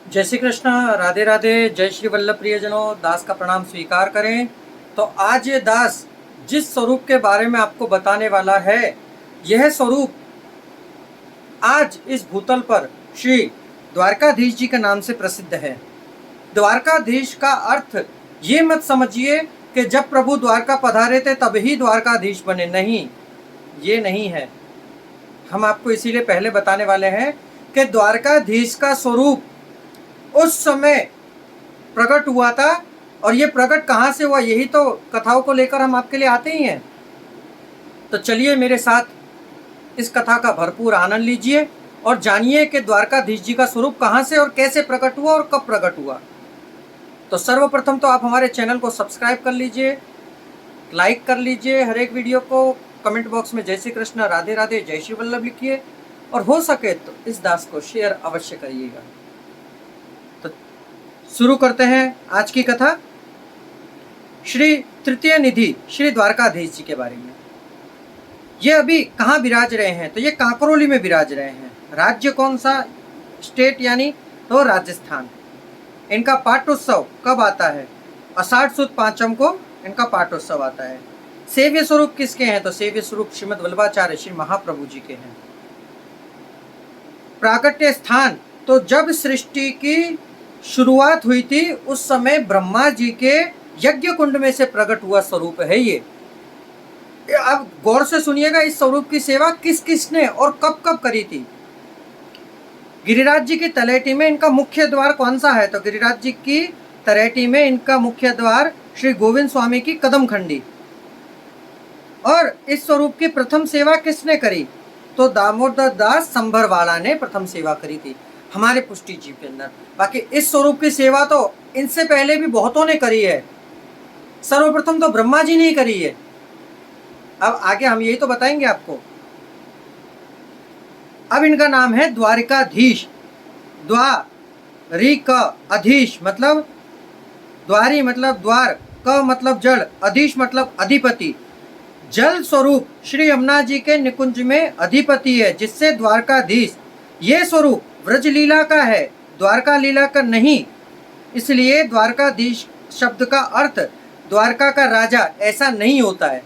जय श्री कृष्ण, राधे राधे। जय श्री वल्लभ प्रियजनों, दास का प्रणाम स्वीकार करें। तो आज ये दास जिस स्वरूप के बारे में आपको बताने वाला है, यह स्वरूप आज इस भूतल पर श्री द्वारकाधीश जी के नाम से प्रसिद्ध है। द्वारकाधीश का अर्थ ये मत समझिए कि जब प्रभु द्वारका पधारे थे तभी द्वारकाधीश बने, नहीं, ये नहीं है। हम आपको इसीलिए पहले बताने वाले हैं कि द्वारकाधीश का स्वरूप उस समय प्रकट हुआ था। और ये प्रकट कहाँ से हुआ, यही तो कथाओं को लेकर हम आपके लिए आते ही हैं। तो चलिए मेरे साथ इस कथा का भरपूर आनंद लीजिए और जानिए कि द्वारकाधीश जी का स्वरूप कहाँ से और कैसे प्रकट हुआ और कब प्रकट हुआ। तो सर्वप्रथम तो आप हमारे चैनल को सब्सक्राइब कर लीजिए, लाइक कर लीजिए हर एक वीडियो को, कमेंट बॉक्स में जय श्री कृष्ण, राधे राधे, जय श्री वल्लभ लिखिए और हो सके तो इस दास को शेयर अवश्य करिएगा। तो शुरू करते हैं आज की कथा। श्री तृतीय निधि श्री द्वारकाधीश जी के बारे में। ये अभी कहाँ विराज रहे हैं, तो ये कांकरोली में विराज रहे हैं। राज्य कौन सा, स्टेट यानी तो राजस्थान। इनका पाठोत्सव कब आता है, आषाढ़ सुद पांचम को इनका पाठोत्सव आता है। सेव्य स्वरूप किसके हैं, तो सेव्य स्वरूप श्रीमद् वल्लभाचार्य श्री महाप्रभु जी के हैं। प्राकट्य स्थान, तो जब सृष्टि की शुरुआत हुई थी उस समय ब्रह्मा जी के यज्ञ कुंड में से प्रकट हुआ स्वरूप है ये। अब गौर से सुनिएगा, इस स्वरूप की सेवा किस किसने और कब कब करी थी। गिरिराज जी की तलेटी में इनका मुख्य द्वार कौन सा है, तो गिरिराज जी की तलेटी में इनका मुख्य द्वार श्री गोविंद स्वामी की कदम खंडी। और इस स्वरूप की प्रथम सेवा किसने करी, तो दामोदर दास संभरवाला ने प्रथम सेवा करी थी हमारे पुष्टि जीव के अंदर। बाकी इस स्वरूप की सेवा तो इनसे पहले भी बहुतों ने करी है, सर्वप्रथम तो ब्रह्मा जी ने ही करी है। अब आगे हम यही तो बताएंगे आपको। अब इनका नाम है द्वारिकाधीश। द्वारी का अधीश मतलब द्वारी मतलब द्वार, क मतलब जल, अधीश मतलब अधिपति। जल स्वरूप श्री यमुना जी के निकुंज में अधिपति है, जिससे द्वारकाधीश। ये स्वरूप व्रज लीला का है, द्वारका लीला का नहीं। इसलिए द्वारकाधीश शब्द का अर्थ द्वारका का राजा ऐसा नहीं होता है।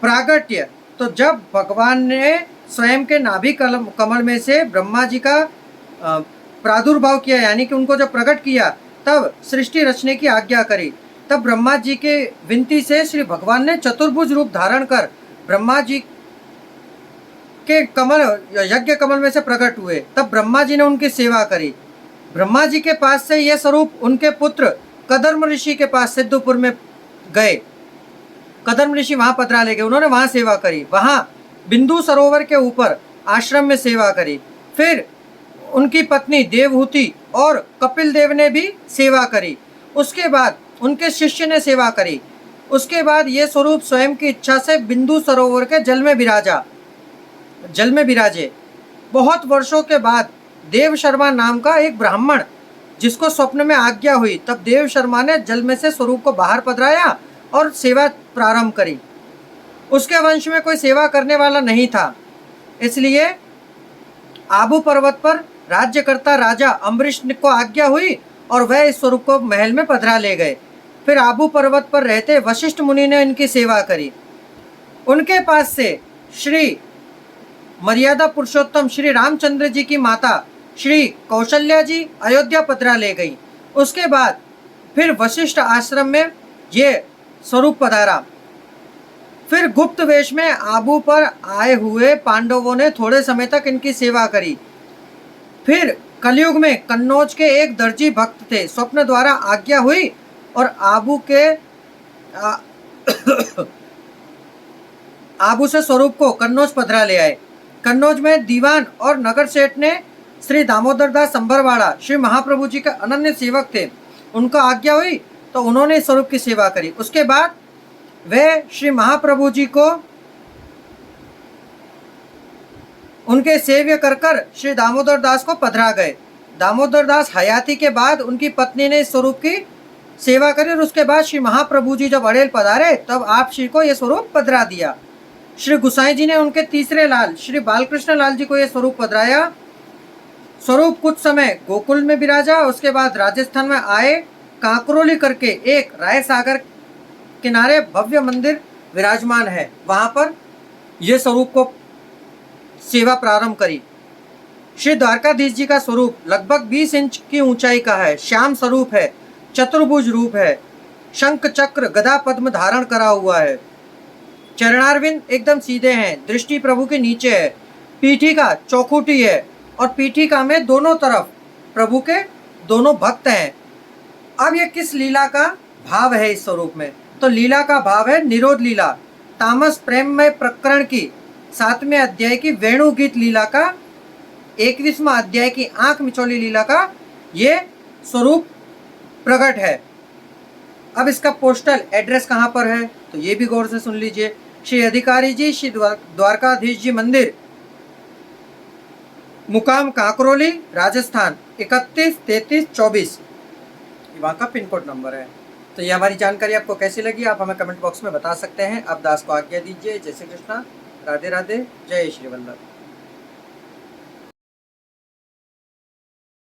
प्रागट्य, तो जब भगवान ने स्वयं के नाभि कमल में से ब्रह्मा जी का प्रादुर्भाव किया, यानी कि उनको जब प्रकट किया, तब सृष्टि रचने की आज्ञा करी। तब ब्रह्मा जी के विनती से श्री भगवान ने चतुर्भुज रूप धारण कर ब्रह्मा जी के कमल यज्ञ कमल में से प्रकट हुए। तब ब्रह्मा जी ने उनकी सेवा करी। ब्रह्मा जी के पास से यह स्वरूप उनके पुत्र कदर्म ऋषि के पास सिद्धपुर में गए। कदर्म ऋषि वहां पधरा ले गए, उन्होंने वहां सेवा करी। वहां बिंदु सरोवर के ऊपर आश्रम में सेवा करी। फिर उनकी पत्नी देवहूति और कपिल देव ने भी सेवा करी। उसके बाद उनके शिष्य ने सेवा करी। उसके बाद ये स्वरूप स्वयं की इच्छा से बिंदु सरोवर के जल में विराजे। बहुत वर्षों के बाद देव शर्मा नाम का एक ब्राह्मण, जिसको स्वप्न में आज्ञा हुई, तब देव शर्मा ने जल में से स्वरूप को बाहर पधराया और सेवा प्रारंभ करी। उसके वंश में कोई सेवा करने वाला नहीं था, इसलिए आबू पर्वत पर राज्य करता राजा अम्बरीश को आज्ञा हुई और वह इस स्वरूप को महल में पधरा ले गए। फिर आबू पर्वत पर रहते वशिष्ठ मुनि ने इनकी सेवा करी। उनके पास से श्री मर्यादा पुरुषोत्तम श्री रामचंद्र जी की माता श्री कौशल्या जी अयोध्या पधरा ले गई। उसके बाद फिर वशिष्ठ आश्रम में ये स्वरूप पधारा। फिर गुप्त वेश में आबू पर आए हुए पांडवों ने थोड़े समय तक इनकी सेवा करी। फिर कलयुग में कन्नौज के एक दर्जी भक्त थे, स्वप्न द्वारा आज्ञा हुई और आबू से स्वरूप को कन्नौज पधरा ले आए। कन्नौज में दीवान और नगर सेठ ने श्री दामोदर दास संभरवाड़ा श्री महाप्रभु जी के अनन्य सेवक थे, उनको आज्ञा हुई तो उन्होंने स्वरूप की सेवा करी। उसके बाद वे श्री महाप्रभु जी को उनके सेव्य कर श्री दामोदर दास को पधरा गए। दामोदर दास हयाती के बाद उनकी पत्नी ने इस स्वरूप की सेवा करी और उसके बाद श्री महाप्रभु जी जब अड़ेल पधारे तब आप श्री को यह स्वरूप पधरा दिया। श्री गुसाई जी ने उनके तीसरे लाल श्री बालकृष्ण लाल जी को यह स्वरूप पधराया। स्वरूप कुछ समय गोकुल में विराजा, उसके बाद राजस्थान में आए, कांकरोली करके एक राय सागर किनारे भव्य मंदिर विराजमान है, वहां पर ये स्वरूप को सेवा प्रारंभ करी। श्री द्वारकाधीश जी का स्वरूप लगभग 20 इंच की ऊंचाई का है, श्याम स्वरूप है, चतुर्भुज रूप है, शंख चक्र गदा पद्म धारण करा हुआ है, चरणारविंद एकदम सीधे हैं, दृष्टि प्रभु के नीचे है, पीठिका चौखुटी है और पीठिका में दोनों तरफ प्रभु के दोनों भक्त हैं। अब ये किस लीला का भाव है इस स्वरूप में? तो लीला का भाव है निरोध लीला, तामस प्रेममय प्रकरण की 7वें अध्याय की वेणु गीत लीला का, 21वां अध्याय की आंख मिचौली लीला का ये स्वरूप प्रकट है। अब इसका पोस्टल एड्रेस कहाँ पर है तो ये भी गौर से सुन लीजिए। श्री अधिकारी जी, श्री द्वारकाधीश जी मंदिर, मुकाम कांकरोली, राजस्थान 313324, वहाँ का पिन कोड नंबर है। तो ये हमारी जानकारी आपको कैसी लगी आप हमें कमेंट बॉक्स में बता सकते हैं। अब दास को आज्ञा दीजिए। जय श्री कृष्णा, राधे राधे, जय श्री वल्लभ।